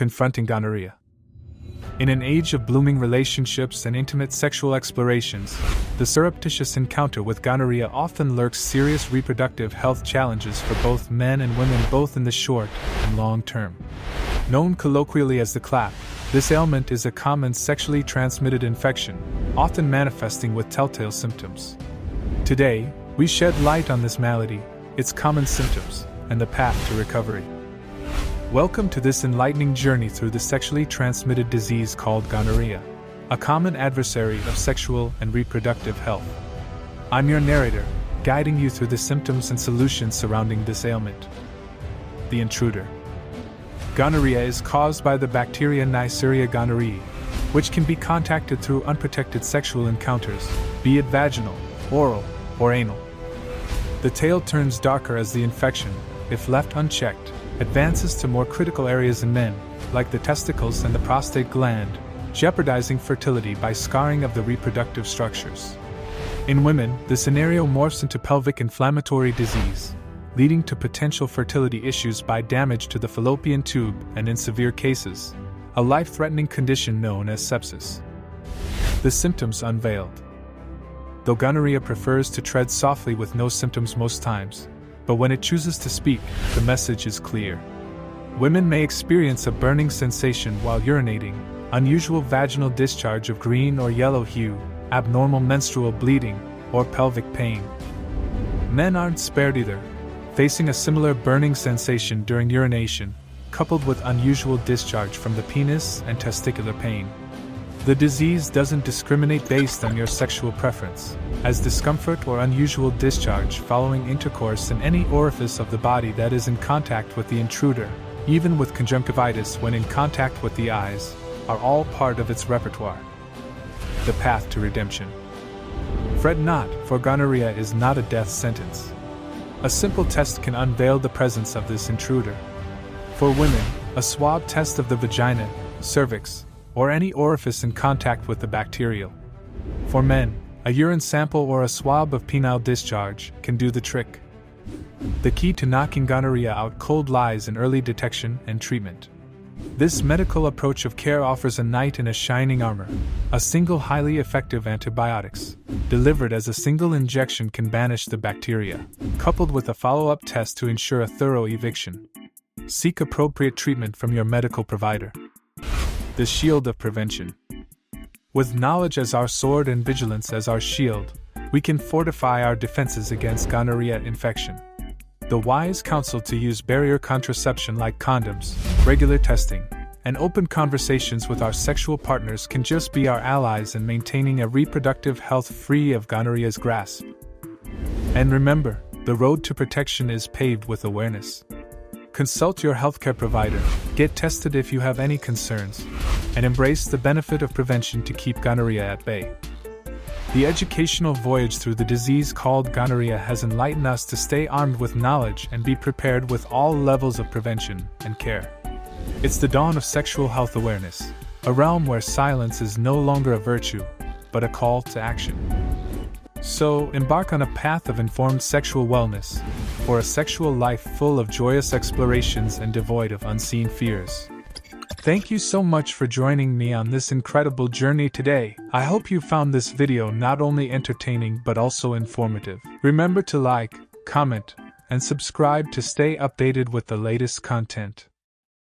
Confronting gonorrhea. In an age of blooming relationships and intimate sexual explorations, the surreptitious encounter with gonorrhea often lurks serious reproductive health challenges for both men and women, both in the short and long term. Known colloquially as the clap, this ailment is a common sexually transmitted infection, often manifesting with telltale symptoms. Today, we shed light on this malady, its common symptoms, and the path to recovery. Welcome to this enlightening journey through the sexually transmitted disease called gonorrhea, a common adversary of sexual and reproductive health. I'm your narrator, guiding you through the symptoms and solutions surrounding this ailment. The intruder. Gonorrhea is caused by the bacteria Neisseria gonorrhoeae, which can be contacted through unprotected sexual encounters, be it vaginal, oral, or anal. The tale turns darker as the infection, if left unchecked, advances to more critical areas in men, like the testicles and the prostate gland, jeopardizing fertility by scarring of the reproductive structures. In women, the scenario morphs into pelvic inflammatory disease, leading to potential fertility issues by damage to the fallopian tube and, in severe cases, a life-threatening condition known as sepsis. The symptoms unveiled. Though gonorrhea prefers to tread softly with no symptoms most times, but when it chooses to speak, the message is clear. Women may experience a burning sensation while urinating, unusual vaginal discharge of green or yellow hue, abnormal menstrual bleeding, or pelvic pain. Men aren't spared either, facing a similar burning sensation during urination, coupled with unusual discharge from the penis and testicular pain. The disease doesn't discriminate based on your sexual preference, as discomfort or unusual discharge following intercourse in any orifice of the body that is in contact with the intruder, even with conjunctivitis when in contact with the eyes, are all part of its repertoire. The path to redemption. Fret not, for gonorrhea is not a death sentence. A simple test can unveil the presence of this intruder. For women, a swab test of the vagina, cervix, or any orifice in contact with the bacterial. For men, a urine sample or a swab of penile discharge can do the trick. The key to knocking gonorrhea out cold lies in early detection and treatment. This medical approach of care offers a knight in a shining armor. A single highly effective antibiotics, delivered as a single injection, can banish the bacteria, coupled with a follow-up test to ensure a thorough eviction. Seek appropriate treatment from your medical provider. The shield of prevention. With knowledge as our sword and vigilance as our shield, we can fortify our defenses against gonorrhea infection. The wise counsel to use barrier contraception like condoms, regular testing, and open conversations with our sexual partners can just be our allies in maintaining a reproductive health free of gonorrhea's grasp. And remember, the road to protection is paved with awareness. Consult your healthcare provider, get tested if you have any concerns, and embrace the benefit of prevention to keep gonorrhea at bay. The educational voyage through the disease called gonorrhea has enlightened us to stay armed with knowledge and be prepared with all levels of prevention and care. It's the dawn of sexual health awareness, a realm where silence is no longer a virtue, but a call to action. So, embark on a path of informed sexual wellness, for a sexual life full of joyous explorations and devoid of unseen fears. Thank you so much for joining me on this incredible journey today. I hope you found this video not only entertaining but also informative. Remember to like, comment, and subscribe to stay updated with the latest content.